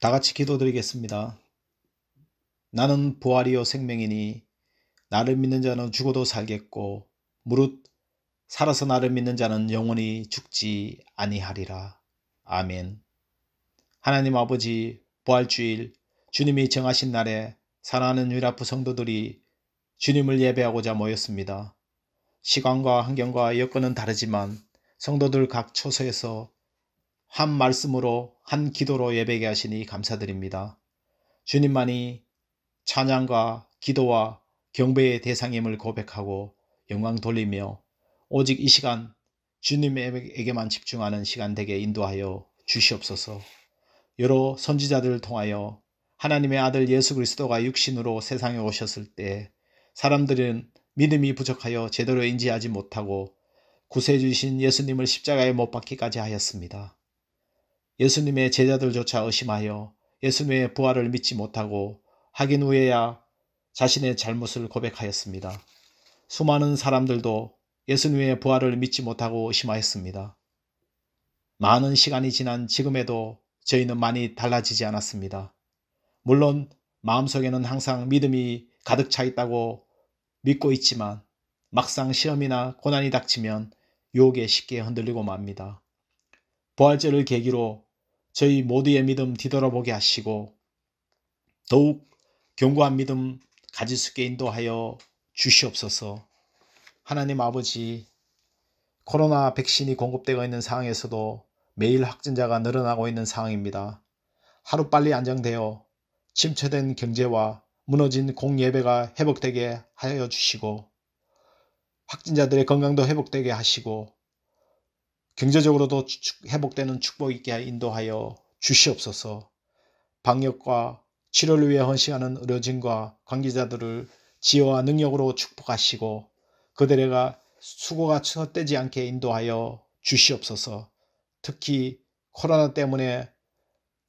다 같이 기도드리겠습니다. 나는 부활이요 생명이니 나를 믿는 자는 죽어도 살겠고 무릇 살아서 나를 믿는 자는 영원히 죽지 아니하리라. 아멘. 하나님 아버지, 부활주일 주님이 정하신 날에 사랑하는 유라프 성도들이 주님을 예배하고자 모였습니다. 시간과 환경과 여건은 다르지만 성도들 각 처소에서 한 말씀으로 한 기도로 예배하게 하시니 감사드립니다. 주님만이 찬양과 기도와 경배의 대상임을 고백하고 영광 돌리며 오직 이 시간 주님에게만 집중하는 시간 되게 인도하여 주시옵소서. 여러 선지자들을 통하여 하나님의 아들 예수 그리스도가 육신으로 세상에 오셨을 때 사람들은 믿음이 부족하여 제대로 인지하지 못하고 구세주이신 예수님을 십자가에 못 박히까지 하였습니다. 예수님의 제자들조차 의심하여 예수님의 부활을 믿지 못하고 확인 후에야 자신의 잘못을 고백하였습니다. 수많은 사람들도 예수님의 부활을 믿지 못하고 의심하였습니다. 많은 시간이 지난 지금에도 저희는 많이 달라지지 않았습니다. 물론 마음속에는 항상 믿음이 가득 차 있다고 믿고 있지만 막상 시험이나 고난이 닥치면 유혹에 쉽게 흔들리고 맙니다. 부활절을 계기로 저희 모두의 믿음 뒤돌아보게 하시고 더욱 견고한 믿음 가질 수 있게 인도하여 주시옵소서. 하나님 아버지, 코로나 백신이 공급되고 있는 상황에서도 매일 확진자가 늘어나고 있는 상황입니다. 하루빨리 안정되어 침체된 경제와 무너진 공예배가 회복되게 하여 주시고 확진자들의 건강도 회복되게 하시고 경제적으로도 회복되는 축복 있게 인도하여 주시옵소서. 방역과 치료를 위해 헌신하는 의료진과 관계자들을 지혜와 능력으로 축복하시고 그들의 수고가 헛되지 않게 인도하여 주시옵소서. 특히 코로나 때문에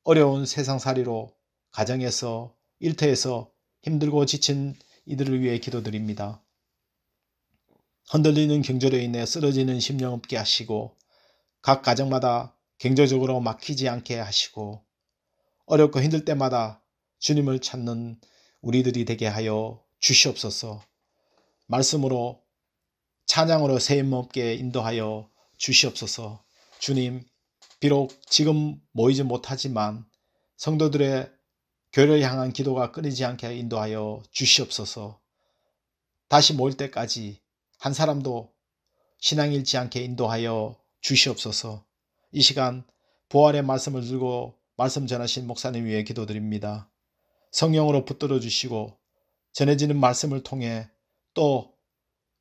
어려운 세상살이로 가정에서 일터에서 힘들고 지친 이들을 위해 기도드립니다. 흔들리는 경제로 인해 쓰러지는 심령 없게 하시고 각 가정마다 경제적으로 막히지 않게 하시고 어렵고 힘들 때마다 주님을 찾는 우리들이 되게 하여 주시옵소서. 말씀으로 찬양으로 세임없게 인도하여 주시옵소서. 주님, 비록 지금 모이지 못하지만 성도들의 교회를 향한 기도가 끊이지 않게 인도하여 주시옵소서. 다시 모일 때까지 한 사람도 신앙 잃지 않게 인도하여 주시옵소서. 이 시간 부활의 말씀을 들고 말씀 전하신 목사님 위해 기도드립니다. 성령으로 붙들어 주시고 전해지는 말씀을 통해 또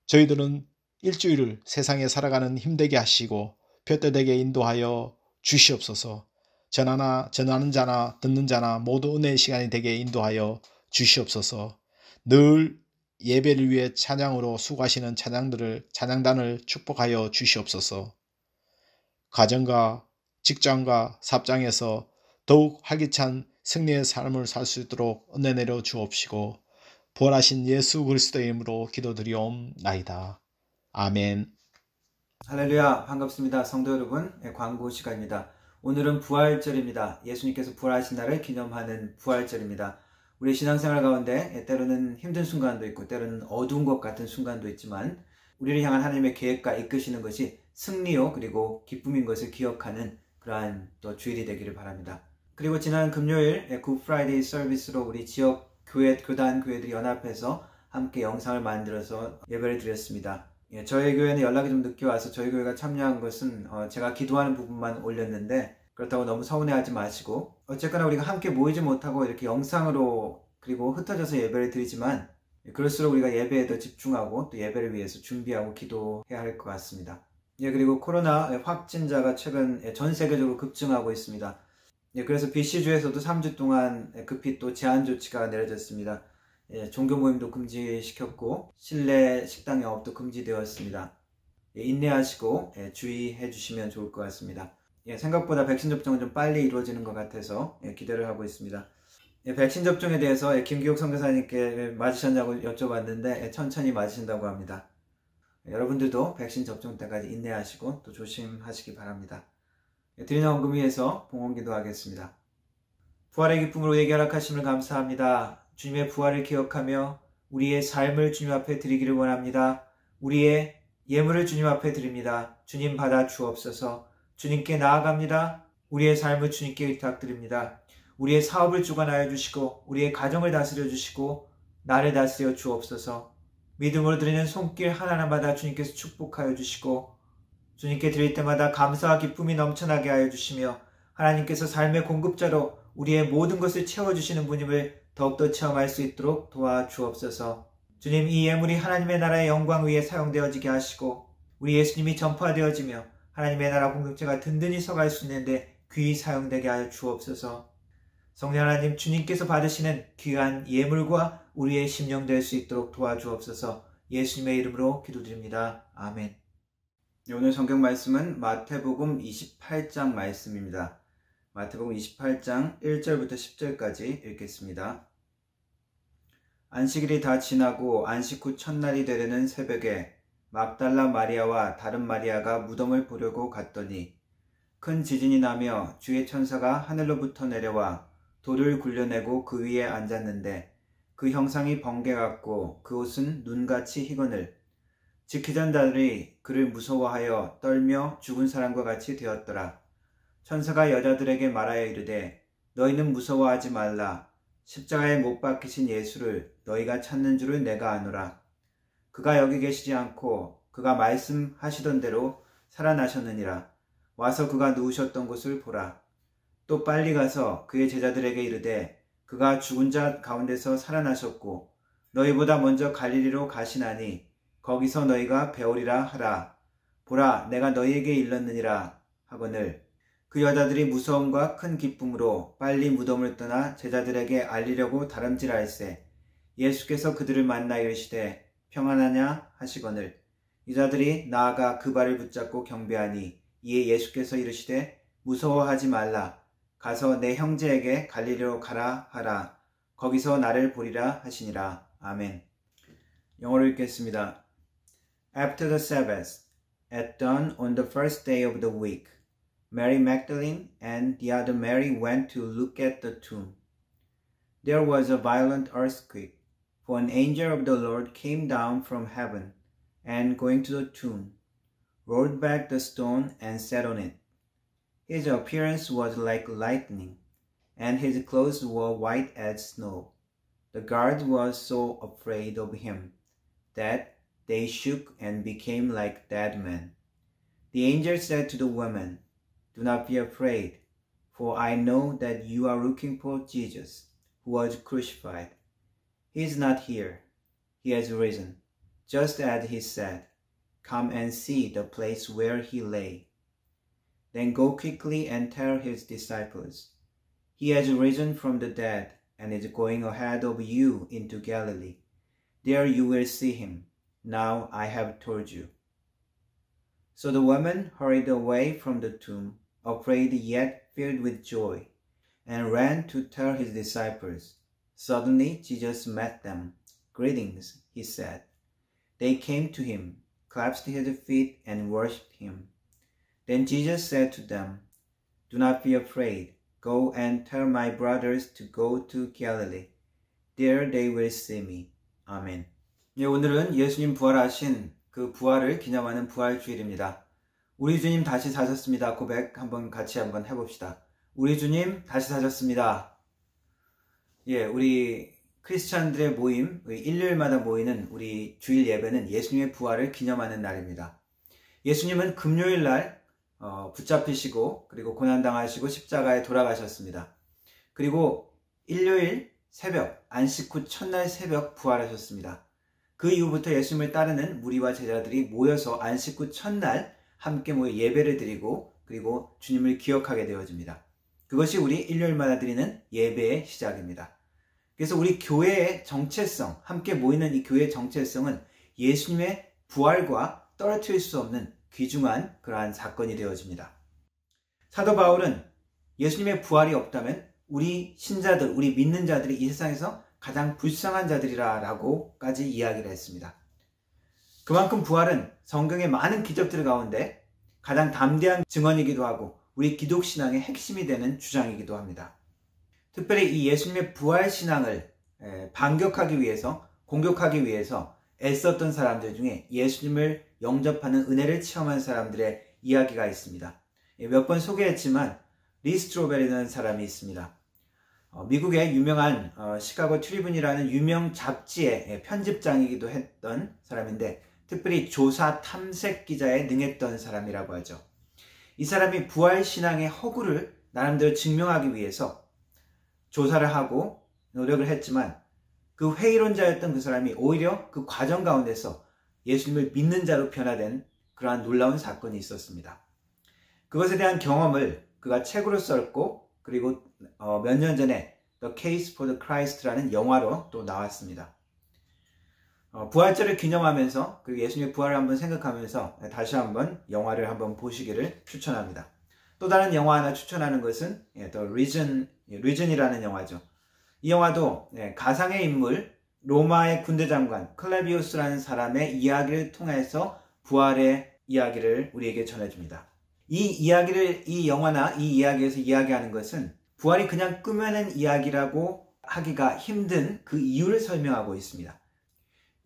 저희들은 일주일을 세상에 살아가는 힘되게 하시고 푯되게 인도하여 주시옵소서. 전하는 자나 듣는 자나 모두 은혜의 시간이 되게 인도하여 주시옵소서. 늘 예배를 위해 찬양으로 수고하시는 찬양단을 축복하여 주시옵소서. 가정과 직장과 삽장에서 더욱 활기찬 승리의 삶을 살 수 있도록 은혜 내려 주옵시고 부활하신 예수 그리스도의 이름으로 기도드리옵나이다. 아멘. 할렐루야, 반갑습니다. 성도 여러분, 광고 시간입니다. 오늘은 부활절입니다. 예수님께서 부활하신 날을 기념하는 부활절입니다. 우리 신앙생활 가운데 때로는 힘든 순간도 있고 때로는 어두운 것 같은 순간도 있지만 우리를 향한 하나님의 계획과 이끄시는 것이 승리요 그리고 기쁨인 것을 기억하는 그러한 또 주일이 되기를 바랍니다. 그리고 지난 금요일 굿 프라이데이 서비스로 우리 지역 교단 교회들이 연합해서 함께 영상을 만들어서 예배를 드렸습니다. 저희 교회는 연락이 좀 늦게 와서 저희 교회가 참여한 것은 제가 기도하는 부분만 올렸는데 그렇다고 너무 서운해하지 마시고 어쨌거나 우리가 함께 모이지 못하고 이렇게 영상으로 그리고 흩어져서 예배를 드리지만 그럴수록 우리가 예배에 더 집중하고 또 예배를 위해서 준비하고 기도해야 할 것 같습니다. 그리고 코로나 확진자가 최근 전 세계적으로 급증하고 있습니다. 그래서 BC주에서도 3주 동안 급히 또 제한 조치가 내려졌습니다. 종교 모임도 금지시켰고 실내 식당 영업도 금지되었습니다. 인내하시고 주의해 주시면 좋을 것 같습니다. 생각보다 백신 접종은 좀 빨리 이루어지는 것 같아서 기대를 하고 있습니다. 백신 접종에 대해서 김기욱 선교사님께 맞으셨냐고 여쭤봤는데 천천히 맞으신다고 합니다. 여러분들도 백신 접종 때까지 인내하시고 또 조심하시기 바랍니다. 드리는 헌금 위해서 봉헌기도 하겠습니다. 부활의 기쁨으로 우리에게 허락하심을 감사합니다. 주님의 부활을 기억하며 우리의 삶을 주님 앞에 드리기를 원합니다. 우리의 예물을 주님 앞에 드립니다. 주님 받아 주옵소서. 주님께 나아갑니다. 우리의 삶을 주님께 의탁드립니다. 우리의 사업을 주관하여 주시고 우리의 가정을 다스려 주시고 나를 다스려 주옵소서. 믿음으로 드리는 손길 하나하나마다 주님께서 축복하여 주시고 주님께 드릴 때마다 감사와 기쁨이 넘쳐나게 하여 주시며 하나님께서 삶의 공급자로 우리의 모든 것을 채워주시는 분임을 더욱더 체험할 수 있도록 도와주옵소서. 주님, 이 예물이 하나님의 나라의 영광 위에 사용되어지게 하시고 우리 예수님이 전파되어지며 하나님의 나라 공동체가 든든히 서갈 수 있는데 귀히 사용되게 하여 주옵소서. 성령 하나님, 주님께서 받으시는 귀한 예물과 우리의 심령 될 수 있도록 도와주옵소서. 예수님의 이름으로 기도드립니다. 아멘. 오늘 성경 말씀은 마태복음 28장 말씀입니다. 마태복음 28장 1절부터 10절까지 읽겠습니다. 안식일이 다 지나고 안식 후 첫날이 되려는 새벽에 막달라 마리아와 다른 마리아가 무덤을 보려고 갔더니 큰 지진이 나며 주의 천사가 하늘로부터 내려와 돌을 굴려내고 그 위에 앉았는데 그 형상이 번개 같고 그 옷은 눈같이 희거늘 지키던 자들이 그를 무서워하여 떨며 죽은 사람과 같이 되었더라. 천사가 여자들에게 말하여 이르되 너희는 무서워하지 말라. 십자가에 못 박히신 예수를 너희가 찾는 줄을 내가 아노라. 그가 여기 계시지 않고 그가 말씀하시던 대로 살아나셨느니라. 와서 그가 누우셨던 곳을 보라. 또 빨리 가서 그의 제자들에게 이르되 그가 죽은 자 가운데서 살아나셨고 너희보다 먼저 갈릴리로 가시나니 거기서 너희가 배우리라 하라. 보라, 내가 너희에게 일렀느니라 하거늘 그 여자들이 무서움과 큰 기쁨으로 빨리 무덤을 떠나 제자들에게 알리려고 다름질할세 예수께서 그들을 만나 이르시되 평안하냐 하시거늘 여자들이 나아가 그 발을 붙잡고 경배하니 이에 예수께서 이르시되 무서워하지 말라. 가서 내 형제에게 갈릴리로 가라 하라. 거기서 나를 보리라 하시니라. 아멘. 영어로 읽겠습니다. After the Sabbath, at dawn on the first day of the week, Mary Magdalene and the other Mary went to look at the tomb. There was a violent earthquake, for an angel of the Lord came down from heaven, and going to the tomb, rolled back the stone and sat on it. His appearance was like lightning, and his clothes were white as snow. The guard was so afraid of him that they shook and became like dead men. The angel said to the woman, "Do not be afraid, for I know that you are looking for Jesus, who was crucified. He is not here. He has risen, just as he said. Come and see the place where he lay. Then go quickly and tell his disciples, he has risen from the dead and is going ahead of you into Galilee. There you will see him. Now I have told you." So the woman hurried away from the tomb, afraid yet filled with joy, and ran to tell his disciples. Suddenly Jesus met them. "Greetings," he said. They came to him, clasped his feet, and worshipped him. Then Jesus said to them, "Do not be afraid. Go and tell my brothers to go to Galilee. There they will see me." 아멘. 예, 오늘은 예수님 부활하신 그 부활을 기념하는 부활주일입니다. 우리 주님 다시 사셨습니다. 고백 같이 한번 해봅시다. 우리 주님 다시 사셨습니다. 예, 우리 크리스찬들의 모임, 일요일마다 모이는 우리 주일 예배는 예수님의 부활을 기념하는 날입니다. 예수님은 금요일 날 붙잡히시고 그리고 고난당하시고 십자가에 돌아가셨습니다. 그리고 일요일 새벽, 안식 후 첫날 새벽 부활하셨습니다. 그 이후부터 예수님을 따르는 무리와 제자들이 모여서 안식 후 첫날 함께 모여 예배를 드리고 그리고 주님을 기억하게 되어집니다. 그것이 우리 일요일마다 드리는 예배의 시작입니다. 그래서 우리 교회의 정체성, 함께 모이는 이 교회의 정체성은 예수님의 부활과 떨어뜨릴 수 없는 귀중한 그러한 사건이 되어집니다. 사도 바울은 예수님의 부활이 없다면 우리 신자들, 우리 믿는 자들이 이 세상에서 가장 불쌍한 자들이라 라고까지 이야기를 했습니다. 그만큼 부활은 성경의 많은 기적들 가운데 가장 담대한 증언이기도 하고 우리 기독신앙의 핵심이 되는 주장이기도 합니다. 특별히 이 예수님의 부활신앙을 반격하기 위해서, 공격하기 위해서 애썼던 사람들 중에 예수님을 영접하는 은혜를 체험한 사람들의 이야기가 있습니다. 몇 번 소개했지만 리 스트로벨이라는 사람이 있습니다. 미국의 유명한 시카고 트리뷴이라는 유명 잡지의 편집장이기도 했던 사람인데 특별히 조사 탐색 기자에 능했던 사람이라고 하죠. 이 사람이 부활신앙의 허구를 나름대로 증명하기 위해서 조사를 하고 노력을 했지만 그 회의론자였던 그 사람이 오히려 그 과정 가운데서 예수님을 믿는 자로 변화된 그러한 놀라운 사건이 있었습니다. 그것에 대한 경험을 그가 책으로 썼고 그리고 몇 년 전에 The Case for the Christ라는 영화로 또 나왔습니다. 부활절을 기념하면서 그리고 예수님의 부활을 한번 생각하면서 다시 한번 영화를 한번 보시기를 추천합니다. 또 다른 영화 하나 추천하는 것은 The Region이라는 영화죠. 이 영화도 가상의 인물 로마의 군대 장관 클레비우스라는 사람의 이야기를 통해서 부활의 이야기를 우리에게 전해줍니다. 이 영화나 이 이야기에서 이야기하는 것은 부활이 그냥 꾸며낸 이야기라고 하기가 힘든 그 이유를 설명하고 있습니다.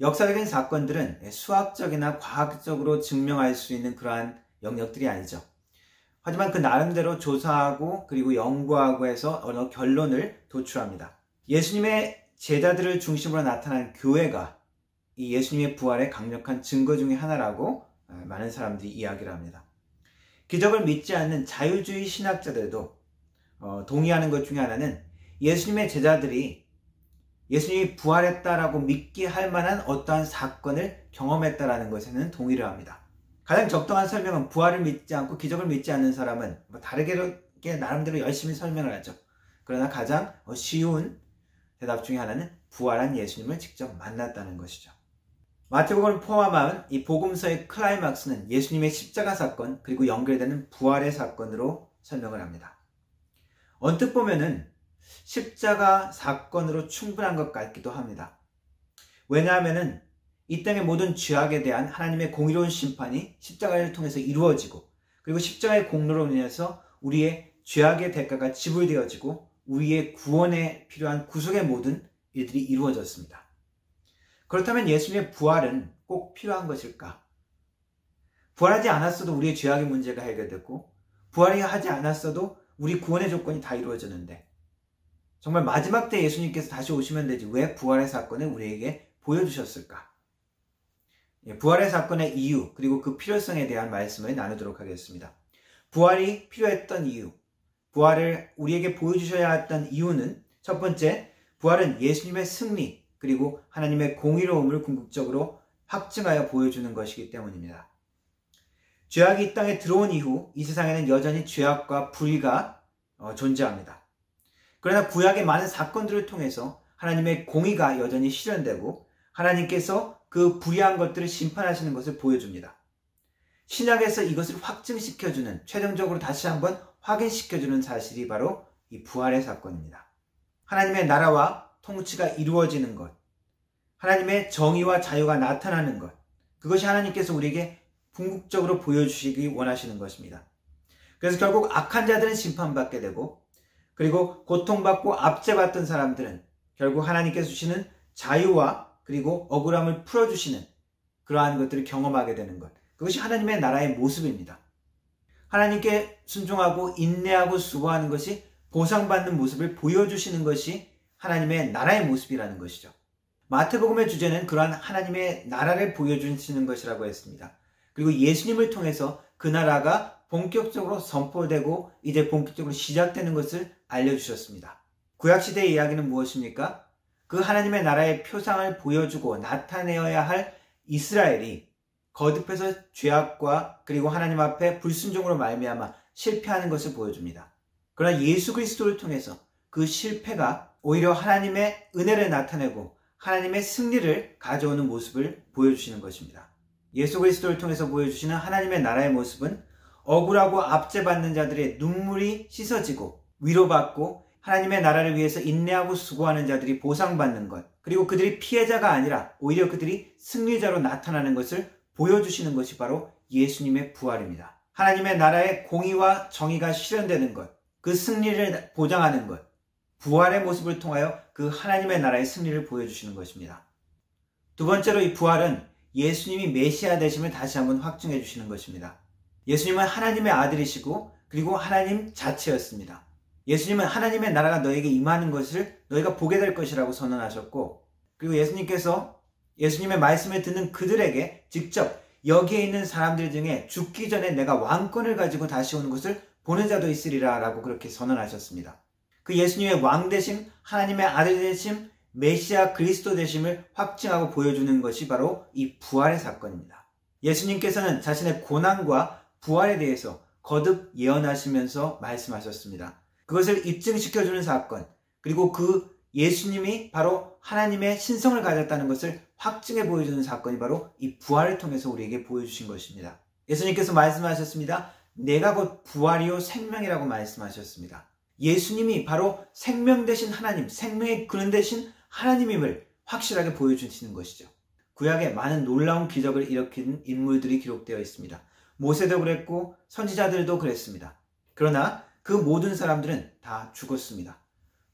역사적인 사건들은 수학적이나 과학적으로 증명할 수 있는 그러한 영역들이 아니죠. 하지만 그 나름대로 조사하고 그리고 연구하고 해서 어느 결론을 도출합니다. 예수님의 제자들을 중심으로 나타난 교회가 이 예수님의 부활의 강력한 증거 중에 하나라고 많은 사람들이 이야기를 합니다. 기적을 믿지 않는 자유주의 신학자들도 동의하는 것 중에 하나는 예수님의 제자들이 예수님이 부활했다라고 믿게 할 만한 어떠한 사건을 경험했다라는 것에는 동의를 합니다. 가장 적당한 설명은 부활을 믿지 않고 기적을 믿지 않는 사람은 다르게 나름대로 열심히 설명을 하죠. 그러나 가장 쉬운 대답 중에 하나는 부활한 예수님을 직접 만났다는 것이죠. 마태복음을 포함한 이 복음서의 클라이막스는 예수님의 십자가 사건 그리고 연결되는 부활의 사건으로 설명을 합니다. 언뜻 보면은 십자가 사건으로 충분한 것 같기도 합니다. 왜냐하면은 이 땅의 모든 죄악에 대한 하나님의 공의로운 심판이 십자가를 통해서 이루어지고 그리고 십자가의 공로로 인해서 우리의 죄악의 대가가 지불되어지고 우리의 구원에 필요한 구속의 모든 일들이 이루어졌습니다. 그렇다면 예수님의 부활은 꼭 필요한 것일까? 부활하지 않았어도 우리의 죄악의 문제가 해결됐고 부활이 하지 않았어도 우리 구원의 조건이 다 이루어졌는데 정말 마지막 때 예수님께서 다시 오시면 되지 왜 부활의 사건을 우리에게 보여주셨을까? 부활의 사건의 이유 그리고 그 필요성에 대한 말씀을 나누도록 하겠습니다. 부활이 필요했던 이유, 부활을 우리에게 보여주셔야 했던 이유는 첫 번째, 부활은 예수님의 승리 그리고 하나님의 공의로움을 궁극적으로 확증하여 보여주는 것이기 때문입니다. 죄악이 이 땅에 들어온 이후 이 세상에는 여전히 죄악과 불의가 존재합니다. 그러나 구약의 많은 사건들을 통해서 하나님의 공의가 여전히 실현되고 하나님께서 그 불의한 것들을 심판하시는 것을 보여줍니다. 신약에서 이것을 확증시켜주는, 최종적으로 다시 한번 확인시켜주는 사실이 바로 이 부활의 사건입니다. 하나님의 나라와 통치가 이루어지는 것, 하나님의 정의와 자유가 나타나는 것, 그것이 하나님께서 우리에게 궁극적으로 보여주시기 원하시는 것입니다. 그래서 결국 악한 자들은 심판받게 되고 그리고 고통받고 압제받던 사람들은 결국 하나님께서 주시는 자유와 그리고 억울함을 풀어주시는 그러한 것들을 경험하게 되는 것, 그것이 하나님의 나라의 모습입니다. 하나님께 순종하고 인내하고 수고하는 것이 보상받는 모습을 보여주시는 것이 하나님의 나라의 모습이라는 것이죠. 마태복음의 주제는 그러한 하나님의 나라를 보여주시는 것이라고 했습니다. 그리고 예수님을 통해서 그 나라가 본격적으로 선포되고 이제 본격적으로 시작되는 것을 알려주셨습니다. 구약시대의 이야기는 무엇입니까? 그 하나님의 나라의 표상을 보여주고 나타내어야 할 이스라엘이 거듭해서 죄악과 그리고 하나님 앞에 불순종으로 말미암아 실패하는 것을 보여줍니다. 그러나 예수 그리스도를 통해서 그 실패가 오히려 하나님의 은혜를 나타내고 하나님의 승리를 가져오는 모습을 보여주시는 것입니다. 예수 그리스도를 통해서 보여주시는 하나님의 나라의 모습은 억울하고 압제받는 자들의 눈물이 씻어지고 위로받고 하나님의 나라를 위해서 인내하고 수고하는 자들이 보상받는 것, 그리고 그들이 피해자가 아니라 오히려 그들이 승리자로 나타나는 것을 보여주시는 것이 바로 예수님의 부활입니다. 하나님의 나라의 공의와 정의가 실현되는 것, 그 승리를 보장하는 것, 부활의 모습을 통하여 그 하나님의 나라의 승리를 보여주시는 것입니다. 두 번째로 이 부활은 예수님이 메시아 되심을 다시 한번 확증해 주시는 것입니다. 예수님은 하나님의 아들이시고 그리고 하나님 자체였습니다. 예수님은 하나님의 나라가 너에게 임하는 것을 너희가 보게 될 것이라고 선언하셨고, 그리고 예수님께서 예수님의 말씀을 듣는 그들에게 직접 여기에 있는 사람들 중에 죽기 전에 내가 왕권을 가지고 다시 오는 것을 보는 자도 있으리라 라고 그렇게 선언하셨습니다. 그 예수님의 왕 되심, 하나님의 아들 되심, 메시아 그리스도 되심을 확증하고 보여주는 것이 바로 이 부활의 사건입니다. 예수님께서는 자신의 고난과 부활에 대해서 거듭 예언하시면서 말씀하셨습니다. 그것을 입증시켜주는 사건, 그리고 그 예수님이 바로 하나님의 신성을 가졌다는 것을 확증해 보여주는 사건이 바로 이 부활을 통해서 우리에게 보여주신 것입니다. 예수님께서 말씀하셨습니다. 내가 곧 부활이요 생명이라고 말씀하셨습니다. 예수님이 바로 생명 되신 하나님, 생명의 근원 되신 하나님임을 확실하게 보여주시는 것이죠. 구약에 많은 놀라운 기적을 일으킨 인물들이 기록되어 있습니다. 모세도 그랬고 선지자들도 그랬습니다. 그러나 그 모든 사람들은 다 죽었습니다.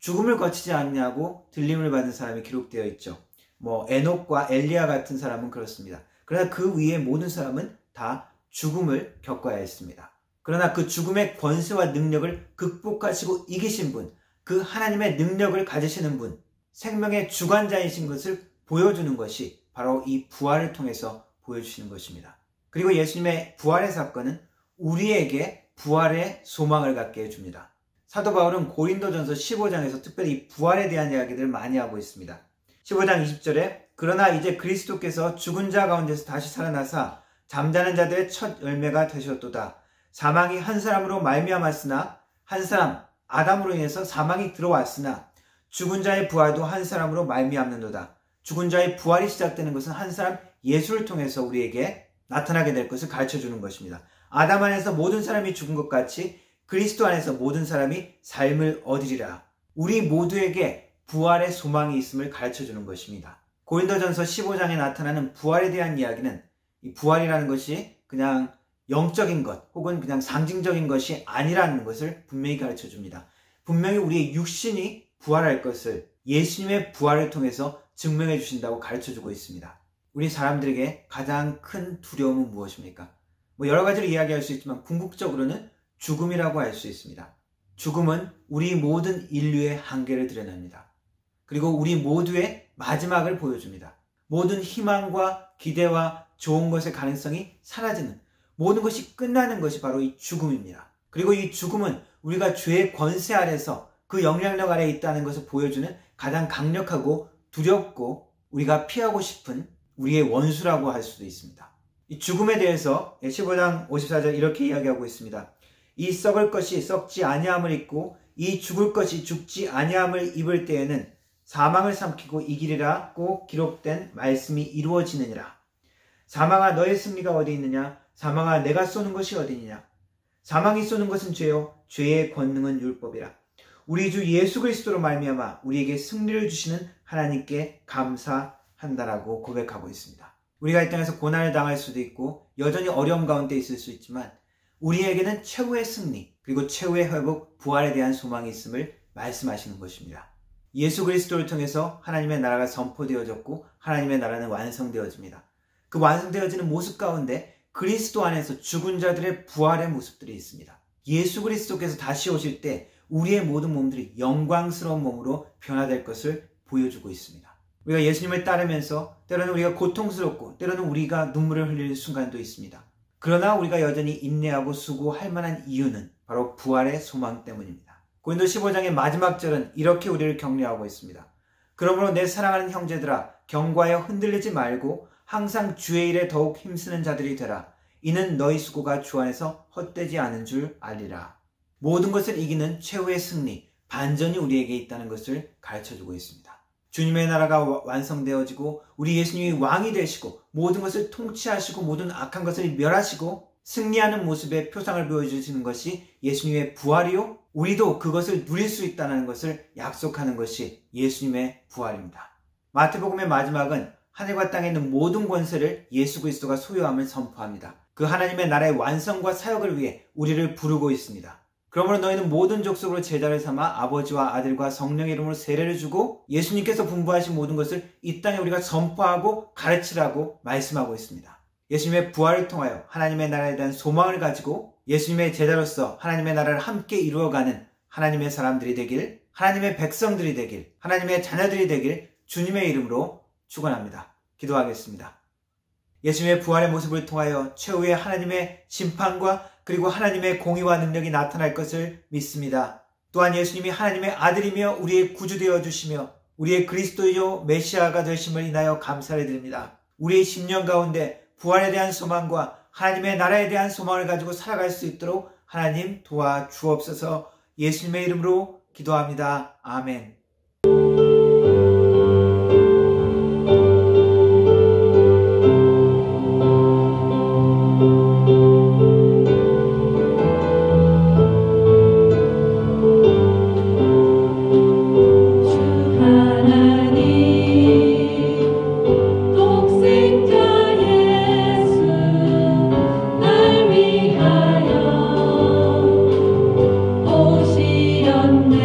죽음을 거치지 않냐고 들림을 받은 사람이 기록되어 있죠. 에녹과 엘리야 같은 사람은 그렇습니다. 그러나 그 위에 모든 사람은 다 죽음을 겪어야 했습니다. 그러나 그 죽음의 권세와 능력을 극복하시고 이기신 분, 그 하나님의 능력을 가지시는 분, 생명의 주관자이신 것을 보여주는 것이 바로 이 부활을 통해서 보여주시는 것입니다. 그리고 예수님의 부활의 사건은 우리에게 부활의 소망을 갖게 해줍니다. 사도 바울은 고린도전서 15장에서 특별히 부활에 대한 이야기들을 많이 하고 있습니다. 15장 20절에 그러나 이제 그리스도께서 죽은 자 가운데서 다시 살아나사 잠자는 자들의 첫 열매가 되셨도다. 사망이 한 사람으로 말미암았으나 한 사람 아담으로 인해서 사망이 들어왔으나 죽은 자의 부활도 한 사람으로 말미암는도다. 죽은 자의 부활이 시작되는 것은 한 사람 예수를 통해서 우리에게 나타나게 될 것을 가르쳐주는 것입니다. 아담 안에서 모든 사람이 죽은 것 같이 그리스도 안에서 모든 사람이 삶을 얻으리라. 우리 모두에게 부활의 소망이 있음을 가르쳐주는 것입니다. 고린도전서 15장에 나타나는 부활에 대한 이야기는 이 부활이라는 것이 그냥 영적인 것 혹은 그냥 상징적인 것이 아니라는 것을 분명히 가르쳐 줍니다. 분명히 우리의 육신이 부활할 것을 예수님의 부활을 통해서 증명해 주신다고 가르쳐 주고 있습니다. 우리 사람들에게 가장 큰 두려움은 무엇입니까? 여러 가지로 이야기할 수 있지만 궁극적으로는 죽음이라고 할 수 있습니다. 죽음은 우리 모든 인류의 한계를 드러냅니다. 그리고 우리 모두의 마지막을 보여줍니다. 모든 희망과 기대와 좋은 것의 가능성이 사라지는, 모든 것이 끝나는 것이 바로 이 죽음입니다. 그리고 이 죽음은 우리가 죄의 권세 아래서 그 영향력 아래에 있다는 것을 보여주는 가장 강력하고 두렵고 우리가 피하고 싶은 우리의 원수라고 할 수도 있습니다. 이 죽음에 대해서 15장 54절 이렇게 이야기하고 있습니다. 이 썩을 것이 썩지 아니함을 입고 이 죽을 것이 죽지 아니함을 입을 때에는 사망을 삼키고 이기리라고 기록된 말씀이 이루어지느니라. 사망아 너의 승리가 어디 있느냐? 사망아 내가 쏘는 것이 어디냐? 사망이 쏘는 것은 죄요 죄의 권능은 율법이라. 우리 주 예수 그리스도로 말미암아 우리에게 승리를 주시는 하나님께 감사한다라고 고백하고 있습니다. 우리가 이 땅에서 고난을 당할 수도 있고 여전히 어려움 가운데 있을 수 있지만 우리에게는 최후의 승리 그리고 최후의 회복, 부활에 대한 소망이 있음을 말씀하시는 것입니다. 예수 그리스도를 통해서 하나님의 나라가 선포되어졌고 하나님의 나라는 완성되어집니다. 그 완성되어지는 모습 가운데 그리스도 안에서 죽은 자들의 부활의 모습들이 있습니다. 예수 그리스도께서 다시 오실 때 우리의 모든 몸들이 영광스러운 몸으로 변화될 것을 보여주고 있습니다. 우리가 예수님을 따르면서 때로는 우리가 고통스럽고 때로는 우리가 눈물을 흘리는 순간도 있습니다. 그러나 우리가 여전히 인내하고 수고할 만한 이유는 바로 부활의 소망 때문입니다. 고린도 15장의 마지막 절은 이렇게 우리를 격려하고 있습니다. 그러므로 내 사랑하는 형제들아 경과하여 흔들리지 말고 항상 주의 일에 더욱 힘쓰는 자들이 되라. 이는 너희 수고가 주 안에서 헛되지 않은 줄 알리라. 모든 것을 이기는 최후의 승리, 반전이 우리에게 있다는 것을 가르쳐주고 있습니다. 주님의 나라가 완성되어지고 우리 예수님이 왕이 되시고 모든 것을 통치하시고 모든 악한 것을 멸하시고 승리하는 모습의 표상을 보여주시는 것이 예수님의 부활이요 우리도 그것을 누릴 수 있다는 것을 약속하는 것이 예수님의 부활입니다. 마태복음의 마지막은 하늘과 땅에 있는 모든 권세를 예수 그리스도가 소유함을 선포합니다. 그 하나님의 나라의 완성과 사역을 위해 우리를 부르고 있습니다. 그러므로 너희는 모든 족속으로 제자를 삼아 아버지와 아들과 성령의 이름으로 세례를 주고 예수님께서 분부하신 모든 것을 이 땅에 우리가 선포하고 가르치라고 말씀하고 있습니다. 예수님의 부활을 통하여 하나님의 나라에 대한 소망을 가지고 예수님의 제자로서 하나님의 나라를 함께 이루어가는 하나님의 사람들이 되길, 하나님의 백성들이 되길, 하나님의 자녀들이 되길 주님의 이름으로 축원합니다. 기도하겠습니다. 예수님의 부활의 모습을 통하여 최후의 하나님의 심판과 그리고 하나님의 공의와 능력이 나타날 것을 믿습니다. 또한 예수님이 하나님의 아들이며 우리의 구주 되어 주시며 우리의 그리스도요 메시아가 되심을 인하여 감사를 드립니다. 우리의 심령 가운데 부활에 대한 소망과 하나님의 나라에 대한 소망을 가지고 살아갈 수 있도록 하나님 도와주옵소서. 예수님의 이름으로 기도합니다. 아멘. 오시렸네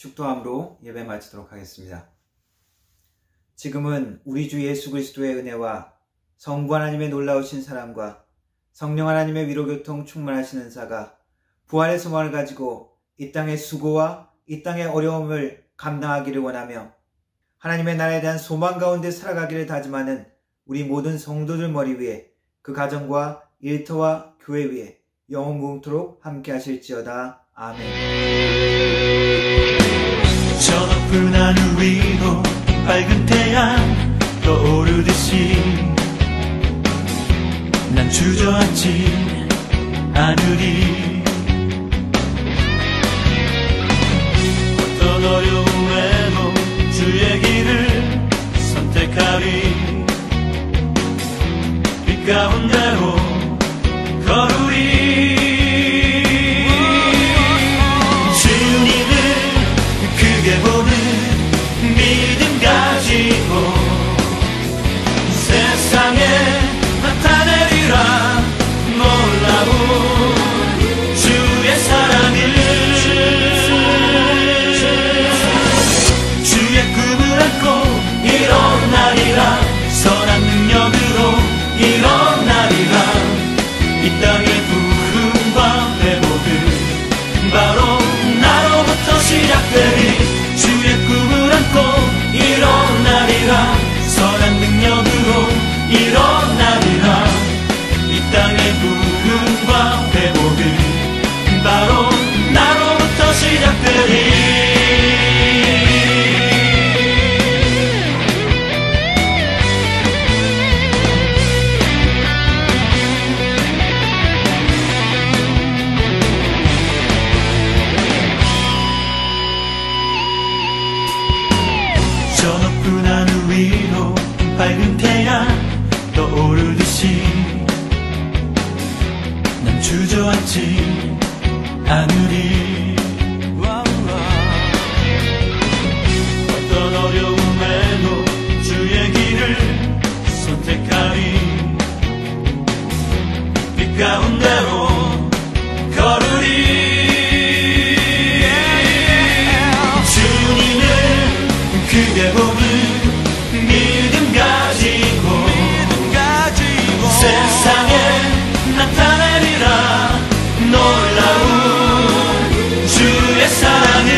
축도함으로 예배 마치도록 하겠습니다. 지금은 우리 주 예수 그리스도의 은혜와 성부 하나님의 놀라우신 사랑과 성령 하나님의 위로교통 충만하신 은사가 부활의 소망을 가지고 이 땅의 수고와 이 땅의 어려움을 감당하기를 원하며 하나님의 나라에 대한 소망 가운데 살아가기를 다짐하는 우리 모든 성도들 머리 위에 그 가정과 일터와 교회 위에 영원 무궁토록 함께 하실지어다. 아멘. 저 높은 하늘 위로 밝은 태양 떠오르듯이 난 주저앉지 않으리. 어떤 어려움에도 주의 길을 선택하리. 빛 가운데로 걸으리. 주님을 크게 보는 믿음 가지고 세상에 나타내리라. 놀라운 주의 사랑을 주의 꿈을 안고 일어나리라. 선한 능력으로 일어나리라. 이 땅의 부흥과 회복은 바로 나로부터 시작되리. 주의 꿈을 안고 일어나리라. 선한 능력으로 일어나리라. 이 땅의 부흥과 회복은 바로 나로부터 시작되리. 저 높은 하늘 위로 밝은 태양 떠오르듯이 난 주저앉지 않으리. 어떤 어려움에도 주의 길을 선택하리. 빛 가운데로 걸으리. 주님을 크게 보는 믿음 가지고 세상에 나타내리라. 놀라운 주의 사랑을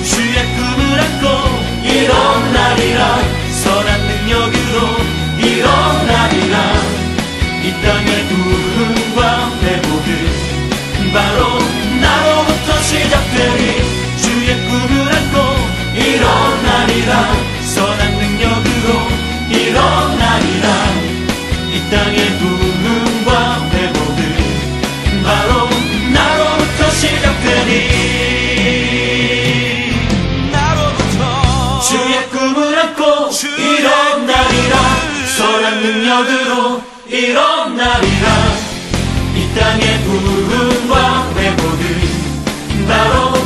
주의 꿈을 안고 일어나리라. 선한 능력으로 일어나리라. 이 땅의 부흥과 회복은 바로 나로부터 시작되리. 주의 꿈을 안고 일어나리라. 선한 능력으로 일어나리라. 이 땅의 부흥과 회복은 바로 나로부터 시작되리. 나로부터 주의 꿈을 안고 일어나리라. 선한 능력으로 일어나리라. 이 땅의 부흥과 회복은 바로